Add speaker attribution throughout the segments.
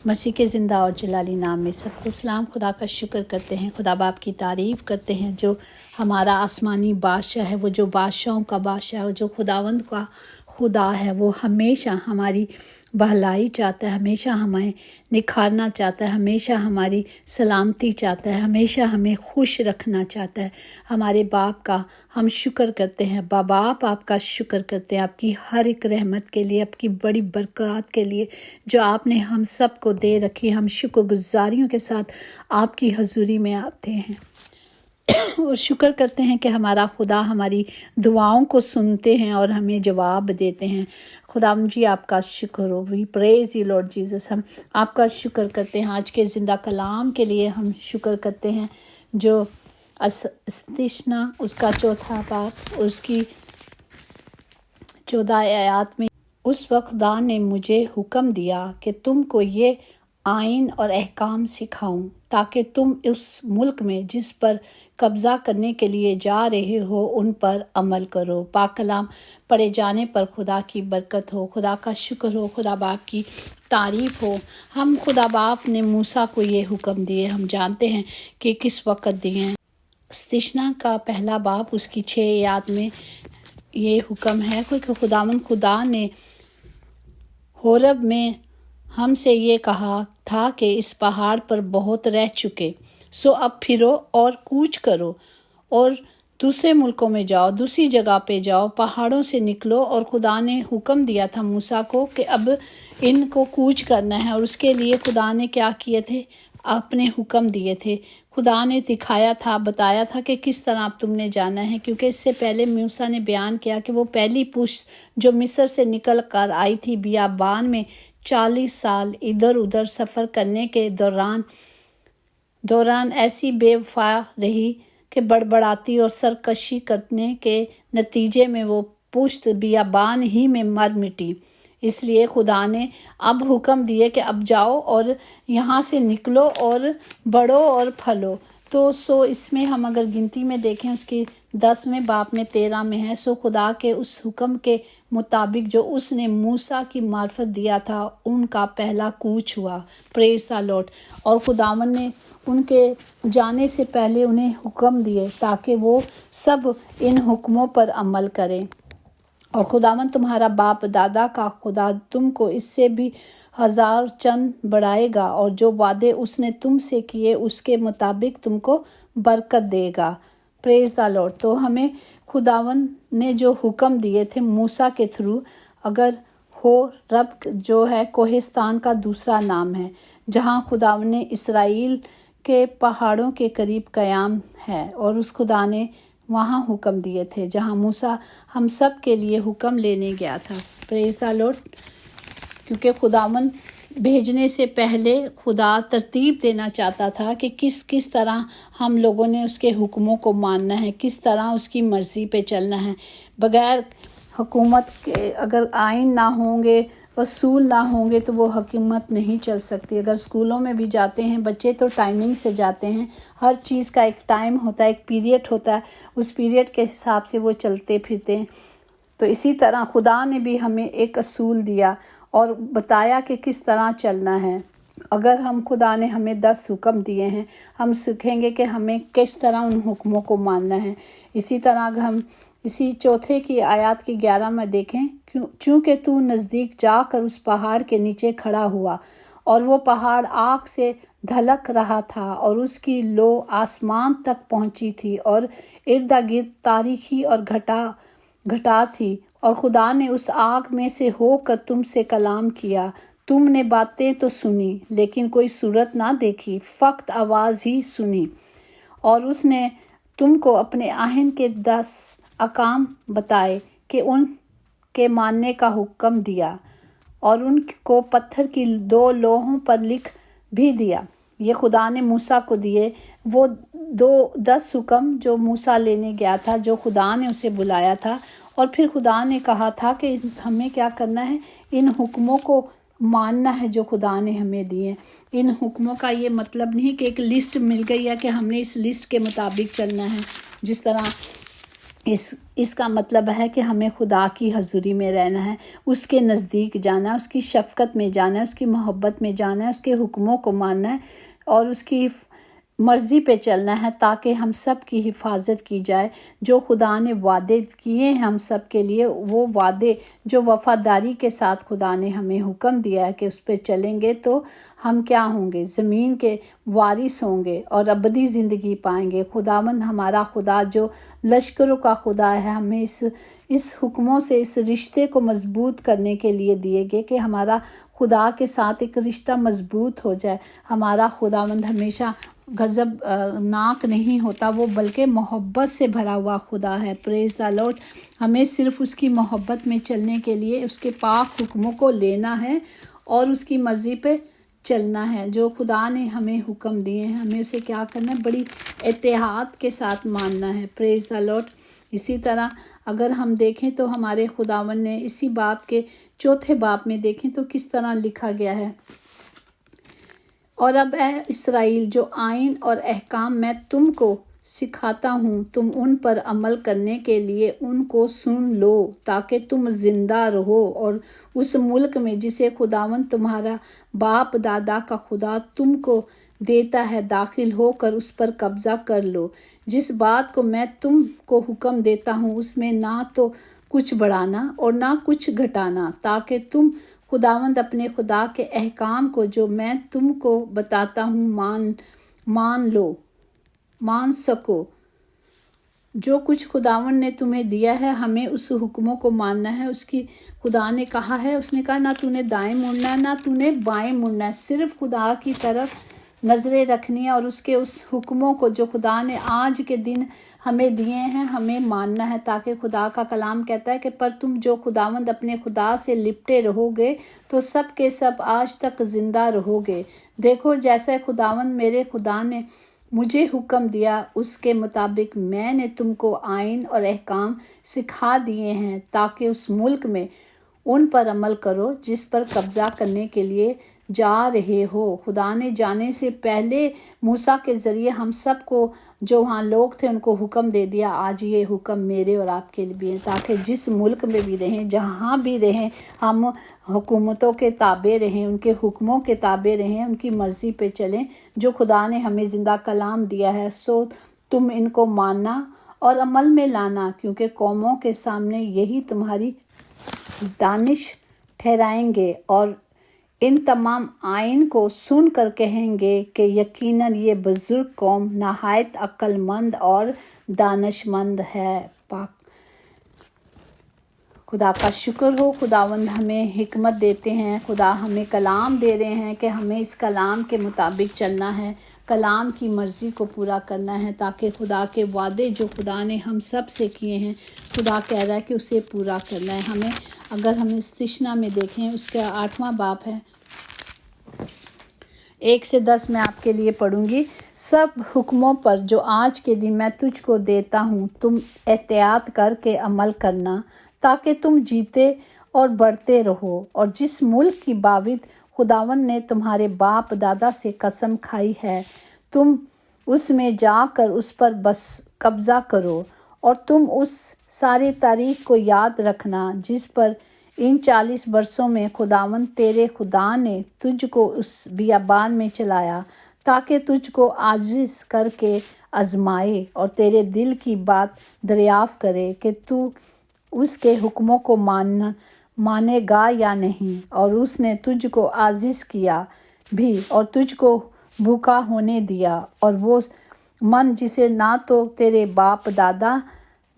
Speaker 1: مسیح کے زندہ اور جلالی نام میں سب کو سلام۔ خدا کا شکر کرتے ہیں، خدا باپ کی تعریف کرتے ہیں جو ہمارا آسمانی بادشاہ ہے، وہ جو بادشاہوں کا بادشاہ ہے، جو خداوند کا خدا ہے۔ وہ ہمیشہ ہماری بھلائی چاہتا ہے، ہمیشہ ہمیں نکھارنا چاہتا ہے، ہمیشہ ہماری سلامتی چاہتا ہے، ہمیشہ ہمیں خوش رکھنا چاہتا ہے۔ ہمارے باپ کا ہم شکر کرتے ہیں، باپ آپ کا شکر کرتے ہیں آپ کی ہر ایک رحمت کے لیے، آپ کی بڑی برکات کے لیے جو آپ نے ہم سب کو دے رکھی۔ ہم شکر گزاریوں کے ساتھ آپ کی حضوری میں آتے ہیں اور شکر کرتے ہیں کہ ہمارا خدا ہماری دعاؤں کو سنتے ہیں اور ہمیں جواب دیتے ہیں۔ خدا جی آپ کا شکر ہو، وی پریز یو لارڈ جیزس۔ ہم آپ کا شکر کرتے ہیں آج کے زندہ کلام کے لیے، ہم شکر کرتے ہیں جو استثنا اس کا چوتھا باب اس کی 14 آیات میں، اس وقت خدا نے مجھے حکم دیا کہ تم کو یہ آئین اور احکام سکھاؤں تاکہ تم اس ملک میں جس پر قبضہ کرنے کے لیے جا رہے ہو ان پر عمل کرو۔ پاک کلام پڑھے جانے پر خدا کی برکت ہو، خدا کا شکر ہو، خدا باپ کی تعریف ہو۔ ہم خدا باپ نے موسیٰ کو یہ حکم دیے، ہم جانتے ہیں کہ کس وقت دیے ہیں۔ استثنا کا پہلا باب اس کی 6 آیات میں یہ حکم ہے کہ خدا نے حورب میں ہم سے یہ کہا تھا کہ اس پہاڑ پر بہت رہ چکے، سو اب پھرو اور کوچ کرو اور دوسرے ملکوں میں جاؤ، دوسری جگہ پہ جاؤ، پہاڑوں سے نکلو۔ اور خدا نے حکم دیا تھا موسیٰ کو کہ اب ان کو کوچ کرنا ہے، اور اس کے لیے خدا نے کیا کیے تھے؟ اپنے حکم دیے تھے۔ خدا نے دکھایا تھا، بتایا تھا کہ کس طرح اب تم نے جانا ہے، کیونکہ اس سے پہلے موسیٰ نے بیان کیا کہ وہ پہلی پشت جو مصر سے نکل کر آئی تھی بیابان میں 40 سال ادھر ادھر سفر کرنے کے دوران ایسی بے وفا رہی کہ بڑبڑاتی اور سرکشی کرنے کے نتیجے میں وہ پشت بیابان ہی میں مر مٹی۔ اس لیے خدا نے اب حکم دیے کہ اب جاؤ اور یہاں سے نکلو اور بڑھو اور پھلو۔ تو اس میں ہم اگر گنتی میں دیکھیں اس کی 10ویں باب میں 13 میں ہے، خدا کے اس حکم کے مطابق جو اس نے موسیٰ کی معرفت دیا تھا ان کا پہلا کوچ ہوا۔ پریز دی لارڈ۔ اور خداوند نے ان کے جانے سے پہلے انہیں حکم دیے تاکہ وہ سب ان حکموں پر عمل کریں۔ اور خداوند تمہارا باپ دادا کا خدا تم کو اس سے بھی 1000 چند بڑھائے گا، اور جو وعدے اس نے تم سے کیے اس کے مطابق تم کو برکت دے گا۔ پریز دی لارڈ۔ تو ہمیں خداوند نے جو حکم دیے تھے موسیٰ کے تھرو، اگر حورب جو ہے کوہستان کا دوسرا نام ہے، جہاں خداوند نے اسرائیل کے پہاڑوں کے قریب قیام ہے، اور اس خدا نے وہاں حکم دیے تھے جہاں موسیٰ ہم سب کے لیے حکم لینے گیا تھا۔ پریز دی لارڈ۔ کیونکہ خداوند بھیجنے سے پہلے خدا ترتیب دینا چاہتا تھا کہ کس طرح ہم لوگوں نے اس کے حکموں کو ماننا ہے، کس طرح اس کی مرضی پہ چلنا ہے۔ بغیر حکومت کے اگر آئین نہ ہوں گے، اصول نہ ہوں گے تو وہ حکومت نہیں چل سکتی۔ اگر اسکولوں میں بھی جاتے ہیں بچے تو ٹائمنگ سے جاتے ہیں، ہر چیز کا ایک ٹائم ہوتا ہے، ایک پیریڈ ہوتا ہے، اس پیریڈ کے حساب سے وہ چلتے پھرتے ہیں۔ تو اسی طرح خدا نے بھی ہمیں ایک اصول دیا اور بتایا کہ کس طرح چلنا ہے۔ اگر خدا نے ہمیں 10 حکم دیے ہیں، ہم سیکھیں گے کہ ہمیں کس طرح ان حکموں کو ماننا ہے۔ اسی طرح اگر ہم اسی چوتھے کی آیات کی 11 میں دیکھیں، چونکہ تو نزدیک جا کر اس پہاڑ کے نیچے کھڑا ہوا، اور وہ پہاڑ آگ سے دھلک رہا تھا اور اس کی لو آسمان تک پہنچی تھی، اور ارد گرد تاریکی اور گھٹا تھی، اور خدا نے اس آگ میں سے ہو کر تم سے کلام کیا۔ تم نے باتیں تو سنی لیکن کوئی صورت نہ دیکھی، فقط آواز ہی سنی۔ اور اس نے تم کو اپنے آئین کے 10 احکام بتائے کہ ان کے ماننے کا حکم دیا، اور ان کو پتھر کی 2 لوحوں پر لکھ بھی دیا۔ یہ خدا نے موسیٰ کو دیے وہ 10 حکم جو موسیٰ لینے گیا تھا، جو خدا نے اسے بلایا تھا، اور پھر خدا نے کہا تھا کہ ہمیں کیا کرنا ہے، ان حکموں کو ماننا ہے جو خدا نے ہمیں دیے۔ ان حکموں کا یہ مطلب نہیں کہ ایک لسٹ مل گئی ہے کہ ہم نے اس لسٹ کے مطابق چلنا ہے، جس طرح اس کا مطلب ہے کہ ہمیں خدا کی حضوری میں رہنا ہے، اس کے نزدیک جانا ہے، اس کی شفقت میں جانا ہے، اس کی محبت میں جانا ہے، اس کے حکموں کو ماننا ہے اور اس کی مرضی پہ چلنا ہے، تاکہ ہم سب کی حفاظت کی جائے۔ جو خدا نے وعدے کیے ہیں ہم سب کے لیے، وہ وعدے جو وفاداری کے ساتھ خدا نے ہمیں حکم دیا ہے کہ اس پہ چلیں گے تو ہم کیا ہوں گے؟ زمین کے وارث ہوں گے اور ابدی زندگی پائیں گے۔ خداوند ہمارا خدا جو لشکروں کا خدا ہے، ہمیں اس حکموں سے اس رشتے کو مضبوط کرنے کے لیے دیے گئے کہ ہمارا خدا کے ساتھ ایک رشتہ مضبوط ہو جائے۔ ہمارا خداوند ہمیشہ غضب ناک نہیں ہوتا، وہ بلکہ محبت سے بھرا ہوا خدا ہے۔ پریز دا لارڈ۔ ہمیں صرف اس کی محبت میں چلنے کے لیے اس کے پاک حکموں کو لینا ہے اور اس کی مرضی پہ چلنا ہے۔ جو خدا نے ہمیں حکم دیے ہیں ہمیں اسے کیا کرنا ہے؟ بڑی احتیاط کے ساتھ ماننا ہے۔ پریز دا لارڈ۔ اسی طرح اگر ہم دیکھیں تو ہمارے خداوند نے اسی باب کے 4 باب میں دیکھیں تو کس طرح لکھا گیا ہے۔ اور اب اے اسرائیل، جو آئین اور احکام میں تم کو سکھاتا ہوں، تم ان پر عمل کرنے کے لیے ان کو سن لو، تاکہ تم زندہ رہو اور اس ملک میں جسے خداوند تمہارا باپ دادا کا خدا تم کو دیتا ہے داخل ہو کر اس پر قبضہ کر لو۔ جس بات کو میں تم کو حکم دیتا ہوں اس میں نہ تو کچھ بڑھانا اور نہ کچھ گھٹانا، تاکہ تم خداوند اپنے خدا کے احکام کو جو میں تم کو بتاتا ہوں مان سکو۔ جو کچھ خداوند نے تمہیں دیا ہے ہمیں اس حکموں کو ماننا ہے۔ اس کی خدا نے کہا ہے، اس نے کہا نہ تو نے دائیں مڑنا ہے نہ تو نے بائیں مڑنا ہے، صرف خدا کی طرف نظریں رکھنی ہے اور اس کے اس حکموں کو جو خدا نے آج کے دن ہمیں دیے ہیں ہمیں ماننا ہے، تاکہ خدا کا کلام کہتا ہے کہ پر تم جو خداوند اپنے خدا سے لپٹے رہو گے تو سب کے سب آج تک زندہ رہو گے۔ دیکھو جیسے خداوند میرے خدا نے مجھے حکم دیا اس کے مطابق میں نے تم کو آئین اور احکام سکھا دیے ہیں، تاکہ اس ملک میں ان پر عمل کرو جس پر قبضہ کرنے کے لیے جا رہے ہو۔ خدا نے جانے سے پہلے موسیٰ کے ذریعے ہم سب کو جو وہاں لوگ تھے ان کو حکم دے دیا۔ آج یہ حکم میرے اور آپ کے لیے بھی ہے، تاکہ جس ملک میں بھی رہیں، جہاں بھی رہیں، ہم حکومتوں کے تابع رہیں، ان کے حکموں کے تابع رہیں، ان کی مرضی پہ چلیں جو خدا نے ہمیں زندہ کلام دیا ہے۔ سو تم ان کو ماننا اور عمل میں لانا، کیونکہ قوموں کے سامنے یہی تمہاری دانش ٹھہرائیں گے اور ان تمام آئین کو سن کر کہیں گے کہ یقیناً یہ بزرگ قوم نہایت عقل مند اور دانش مند ہے۔ پاک خدا کا شکر ہو، خداوند ہمیں حکمت دیتے ہیں، خدا ہمیں کلام دے رہے ہیں کہ ہمیں اس کلام کے مطابق چلنا ہے، کلام کی مرضی کو پورا کرنا ہے، تاکہ خدا کے وعدے جو خدا نے ہم سب سے کیے ہیں خدا کہہ رہا ہے کہ اسے پورا کرنا ہے ہمیں۔ اگر ہم استثنا میں دیکھیں اس کا 8واں باب ہے، 1 سے 10 میں آپ کے لیے پڑھوں گی۔ سب حکموں پر جو آج کے دن میں تجھ کو دیتا ہوں تم احتیاط کر کے عمل کرنا، تاکہ تم جیتے اور بڑھتے رہو، اور جس ملک کی باوجھ خداوند نے تمہارے باپ دادا سے قسم کھائی ہے تم اس میں جا کر اس پر بس قبضہ کرو، اور تم اس ساری تاریخ کو یاد رکھنا جس پر ان 40 برسوں میں خداوند تیرے خدا نے تجھ کو اس بیابان میں چلایا، تاکہ تجھ کو عاجز کر کے آزمائے اور تیرے دل کی بات دریافت کرے کہ تو اس کے حکموں کو مانے گا یا نہیں۔ اور اس نے تجھ کو عاجز کیا بھی اور تجھ کو بھوکا ہونے دیا، اور وہ من جسے نہ تو تیرے باپ دادا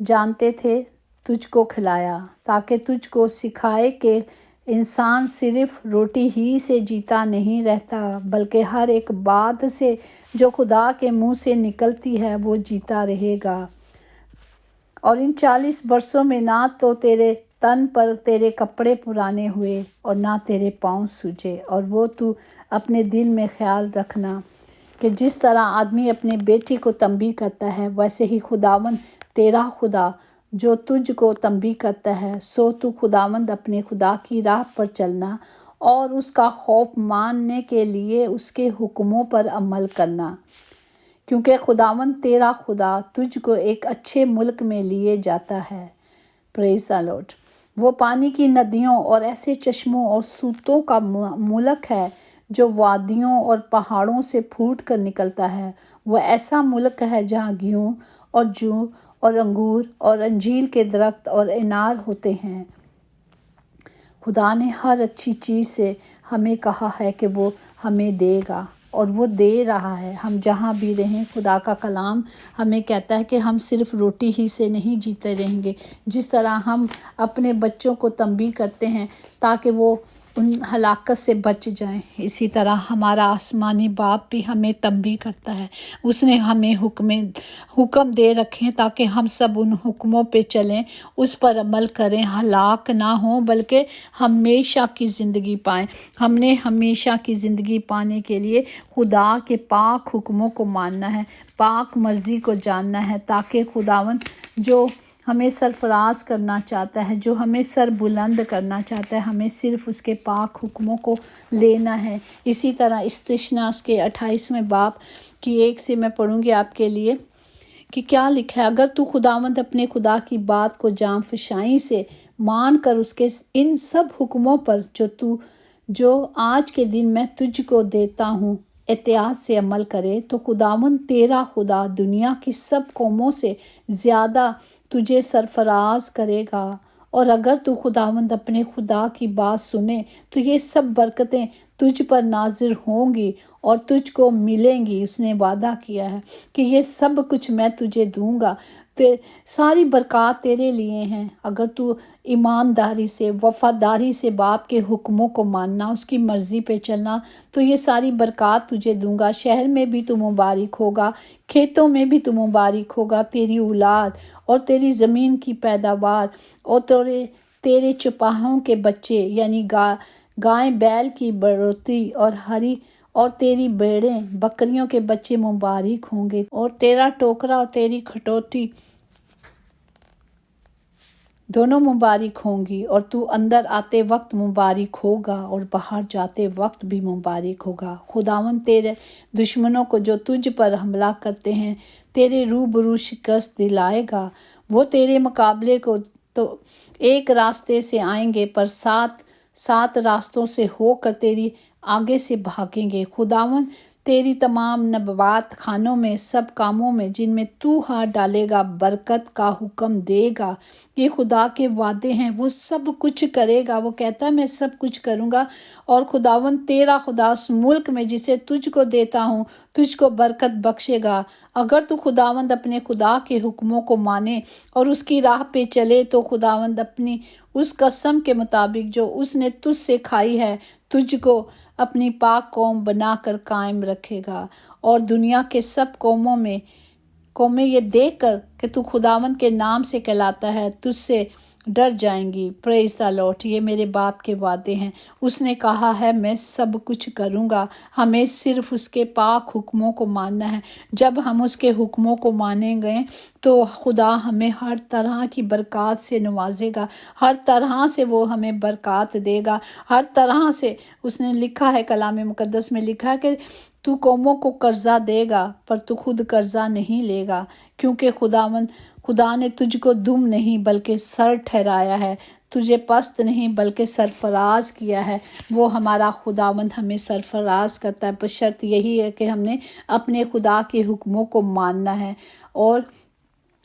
Speaker 1: جانتے تھے تجھ کو کھلایا، تاکہ تجھ کو سکھائے کہ انسان صرف روٹی ہی سے جیتا نہیں رہتا، بلکہ ہر ایک بات سے جو خدا کے منہ سے نکلتی ہے وہ جیتا رہے گا۔ اور ان 40 برسوں میں نہ تو تیرے تن پر تیرے کپڑے پرانے ہوئے اور نہ تیرے پاؤں سوجے۔ اور وہ تو اپنے دل میں خیال رکھنا کہ جس طرح آدمی اپنے بیٹے کو تنبیہ کرتا ہے، ویسے ہی خداوند تیرا خدا جو تجھ کو تنبیہ کرتا ہے، سو تو خداوند اپنے خدا کی راہ پر چلنا اور اس کا خوف ماننے کے لیے اس کے حکموں پر عمل کرنا، کیونکہ خداوند تیرا خدا تجھ کو ایک اچھے ملک میں لیے جاتا ہے۔ پریز دی لارڈ۔ وہ پانی کی ندیوں اور ایسے چشموں اور سوتوں کا ملک ہے جو وادیوں اور پہاڑوں سے پھوٹ کر نکلتا ہے۔ وہ ایسا ملک ہے جہاں گیہوں اور جو اور انگور اور انجیر کے درخت اور انار ہوتے ہیں۔ خدا نے ہر اچھی چیز سے ہمیں کہا ہے کہ وہ ہمیں دے گا، اور وہ دے رہا ہے۔ ہم جہاں بھی رہیں، خدا کا کلام ہمیں کہتا ہے کہ ہم صرف روٹی ہی سے نہیں جیتے رہیں گے۔ جس طرح ہم اپنے بچوں کو تنبیہ کرتے ہیں تاکہ وہ ان ہلاکت سے بچ جائیں، اسی طرح ہمارا آسمانی باپ بھی ہمیں تنبیہ کرتا ہے۔ اس نے ہمیں حکم دے رکھے تاکہ ہم سب ان حکموں پہ چلیں، اس پر عمل کریں، ہلاک نہ ہوں بلکہ ہمیشہ کی زندگی پائیں۔ ہم نے ہمیشہ کی زندگی پانے کے لیے خدا کے پاک حکموں کو ماننا ہے، پاک مرضی کو جاننا ہے، تاکہ خداوند جو ہمیں سرفراز کرنا چاہتا ہے، جو ہمیں سر بلند کرنا چاہتا ہے، ہمیں صرف اس کے پاک حکموں کو لینا ہے۔ اسی طرح استثنا اس کے 28ویں باب کی 1 سے میں پڑھوں گی آپ کے لیے کہ کیا لکھا ہے۔ اگر تو خداوند اپنے خدا کی بات کو جان فشانی سے مان کر اس کے ان سب حکموں پر جو آج کے دن میں تجھ کو دیتا ہوں احتیاط سے عمل کرے، تو خداوند تیرا خدا دنیا کی سب قوموں سے زیادہ تجھے سرفراز کرے گا۔ اور اگر تو خداوند اپنے خدا کی بات سنے تو یہ سب برکتیں تجھ پر نازل ہوں گی اور تجھ کو ملیں گی۔ اس نے وعدہ کیا ہے کہ یہ سب کچھ میں تجھے دوں گا، ساری برکات تیرے لیے ہیں۔ اگر تو ایمانداری سے، وفاداری سے باپ کے حکموں کو ماننا، اس کی مرضی پہ چلنا، تو یہ ساری برکات تجھے دوں گا۔ شہر میں بھی تو مبارک ہوگا، کھیتوں میں بھی تو مبارک ہوگا، تیری اولاد اور تیری زمین کی پیداوار اور تیرے چپاہوں کے بچے، یعنی گائے بیل کی بڑھوتری اور تیری بھیڑیں بکریوں کے بچے مبارک ہوں گے، اور تیرا ٹوکرا اور تیری کھٹوتی دونوں مبارک ہوں گی، اور تو اندر آتے وقت مبارک ہوگا اور باہر جاتے وقت بھی مبارک ہوگا۔ خداوند تیرے دشمنوں کو جو تجھ پر حملہ کرتے ہیں تیرے روبرو شکست دلائے گا۔ وہ تیرے مقابلے کو تو ایک راستے سے آئیں گے، پر 7 راستوں سے ہو کر تیری آگے سے بھاگیں گے۔ خداوند تیری تمام نبوات خانوں میں، سب کاموں میں جن میں تو ہاتھ ڈالے گا، برکت کا حکم دے گا۔ یہ خدا کے وعدے ہیں، وہ سب کچھ کرے گا۔ وہ کہتا ہے میں سب کچھ کروں گا، اور خداوند تیرا خدا اس ملک میں جسے تجھ کو دیتا ہوں تجھ کو برکت بخشے گا۔ اگر تو خداوند اپنے خدا کے حکموں کو مانے اور اس کی راہ پہ چلے، تو خداوند اپنی اس قسم کے مطابق جو اس نے تجھ سے کھائی ہے تجھ کو اپنی پاک قوم بنا کر قائم رکھے گا، اور دنیا کے سب قومیں یہ دیکھ کر کہ تو خداوند کے نام سے کہلاتا ہے تجھ سے ڈر جائیں گی۔ پریز دی لارڈ۔ یہ میرے باپ کے وعدے ہیں۔ اس نے کہا ہے میں سب کچھ کروں گا، ہمیں صرف اس کے پاک حکموں کو ماننا ہے۔ جب ہم اس کے حکموں کو مانیں گے تو خدا ہمیں ہر طرح کی برکات سے نوازے گا، ہر طرح سے وہ ہمیں برکات دے گا، ہر طرح سے۔ اس نے لکھا ہے، کلام مقدس میں لکھا ہے کہ تو قوموں کو قرضہ دے گا پر تو خود قرضہ نہیں لے گا، کیونکہ خدا نے تجھ کو دم نہیں بلکہ سر ٹھہرایا ہے، تجھے پست نہیں بلکہ سرفراز کیا ہے۔ وہ ہمارا خداوند ہمیں سرفراز کرتا ہے، پر شرط یہی ہے کہ ہم نے اپنے خدا کے حکموں کو ماننا ہے، اور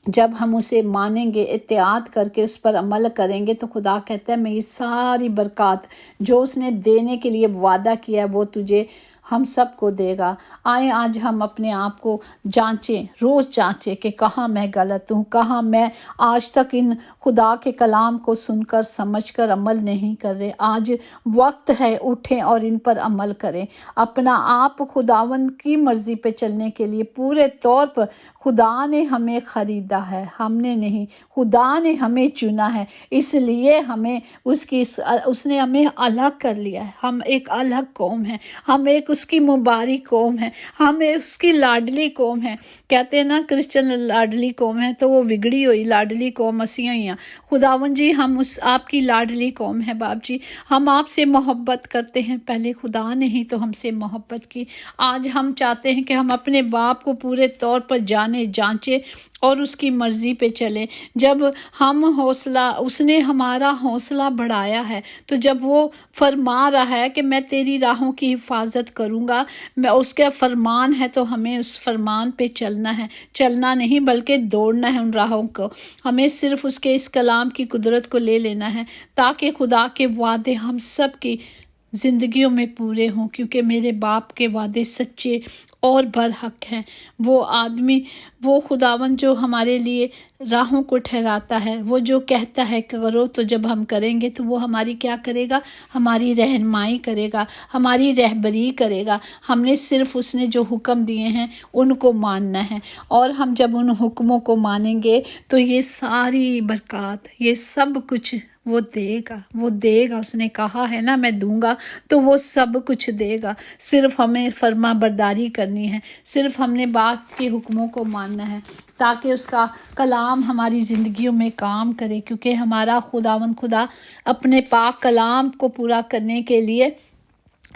Speaker 1: جب ہم اسے مانیں گے، اطاعت کر کے اس پر عمل کریں گے، تو خدا کہتا ہے میں یہ ساری برکات جو اس نے دینے کے لیے وعدہ کیا ہے وہ تجھے ہم سب کو دے گا۔ آئیں آج ہم اپنے آپ کو جانچیں، روز جانچیں کہ کہاں میں غلط ہوں، کہاں میں آج تک ان خدا کے کلام کو سن کر سمجھ کر عمل نہیں کر رہے۔ آج وقت ہے، اٹھیں اور ان پر عمل کریں۔ اپنا آپ خداوند کی مرضی پہ چلنے کے لیے پورے طور پر خدا نے ہمیں خریدا ہے، ہم نے نہیں، خدا نے ہمیں چنا ہے، اس لیے اس نے ہمیں الگ کر لیا ہے۔ ہم ایک الگ قوم ہیں، ہم ایک ایک اس کی مبارک قوم ہے، ہم اس کی لاڈلی قوم ہے۔ کہتے ہیں نا کرسچن لاڈلی قوم ہے، تو وہ بگڑی ہوئی لاڈلی قوم مسیح ہی ہیں۔ خداوند جی ہم آپ کی لاڈلی قوم ہے باپ جی، ہم آپ سے محبت کرتے ہیں، پہلے خدا نے ہی تو ہم سے محبت کی۔ آج ہم چاہتے ہیں کہ ہم اپنے باپ کو پورے طور پر جانے جانچے اور اس کی مرضی پہ چلیں۔ جب ہم اس نے ہمارا حوصلہ بڑھایا ہے، تو جب وہ فرما رہا ہے کہ میں تیری راہوں کی حفاظت کروں گا، میں اس کا فرمان ہے، تو ہمیں اس فرمان پہ چلنا ہے، چلنا نہیں بلکہ دوڑنا ہے ان راہوں کو۔ ہمیں صرف اس کے اس کلام کی قدرت کو لے لینا ہے، تاکہ خدا کے وعدے ہم سب کی زندگیوں میں پورے ہوں، کیونکہ میرے باپ کے وعدے سچے اور برحق ہیں۔ وہ خداوند جو ہمارے لیے راہوں کو ٹھہراتا ہے، وہ جو کہتا ہے کرو، تو جب ہم کریں گے تو وہ ہماری کیا کرے گا؟ ہماری رہنمائی کرے گا، ہماری رہبری کرے گا۔ ہم نے صرف اس نے جو حکم دیے ہیں ان کو ماننا ہے، اور ہم جب ان حکموں کو مانیں گے تو یہ ساری برکات، یہ سب کچھ وہ دے گا۔ اس نے کہا ہے نا میں دوں گا، تو وہ سب کچھ دے گا۔ صرف ہمیں فرما برداری کرنی ہے، صرف ہم نے باپ کے حکموں کو ماننا ہے، تاکہ اس کا کلام ہماری زندگیوں میں کام کرے، کیونکہ ہمارا خداوند خدا اپنے پاک کلام کو پورا کرنے کے لیے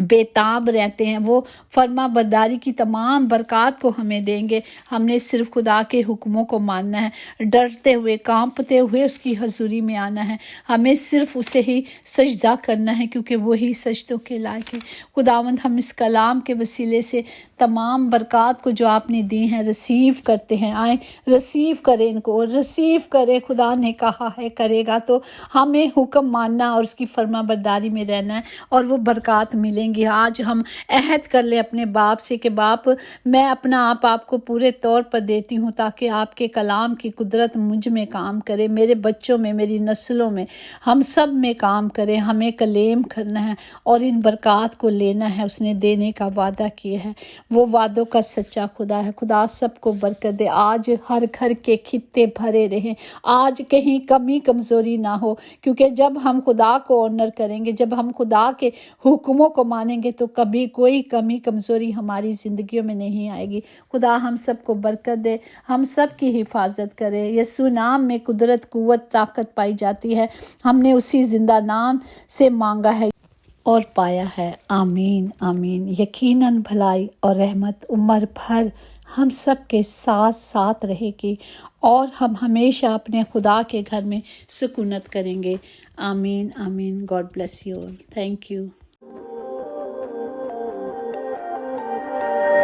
Speaker 1: بےتاب رہتے ہیں۔ وہ فرما برداری کی تمام برکات کو ہمیں دیں گے۔ ہم نے صرف خدا کے حکموں کو ماننا ہے، ڈرتے ہوئے کانپتے ہوئے اس کی حضوری میں آنا ہے۔ ہمیں صرف اسے ہی سجدہ کرنا ہے، کیونکہ وہی سجدوں کے لائق ہے۔ خداوند ہم اس کلام کے وسیلے سے تمام برکات کو جو آپ نے دی ہیں ریسیو کرتے ہیں۔ آئیں ریسیو کریں ان کو، ریسیو کریں۔ خدا نے کہا ہے کرے گا، تو ہمیں حکم ماننا اور اس کی فرما برداری میں رہنا ہے، اور وہ برکات ملیں گی۔ آج ہم عہد کر لیں اپنے باپ سے کہ باپ میں اپنا آپ کو پورے طور پر دیتی ہوں، تاکہ آپ کے کلام کی قدرت مجھ میں کام کرے، میرے بچوں میں، میری نسلوں میں، ہم سب میں کام کرے۔ ہمیں کلیم کرنا ہے اور ان برکات کو لینا ہے۔ اس نے دینے کا وعدہ کیا ہے، وہ وعدوں کا سچا خدا ہے۔ خدا سب کو برکت دے۔ آج ہر گھر کے خطے بھرے رہیں، آج کہیں کمی کمزوری نہ ہو، کیونکہ جب ہم خدا کو آنر کریں گے، جب ہم خدا کے حکموں کو مانیں گے، تو کبھی کوئی کمی کمزوری ہماری زندگیوں میں نہیں آئے گی۔ خدا ہم سب کو برکت دے، ہم سب کی حفاظت کرے۔ یسوع نام میں قدرت، قوت، طاقت پائی جاتی ہے۔ ہم نے اسی زندہ نام سے مانگا ہے اور پایا ہے۔ آمین آمین۔ یقیناً بھلائی اور رحمت عمر بھر ہم سب کے ساتھ رہے گی، اور ہم ہمیشہ اپنے خدا کے گھر میں سکونت کریں گے۔ آمین آمین۔ God bless you all. Thank you.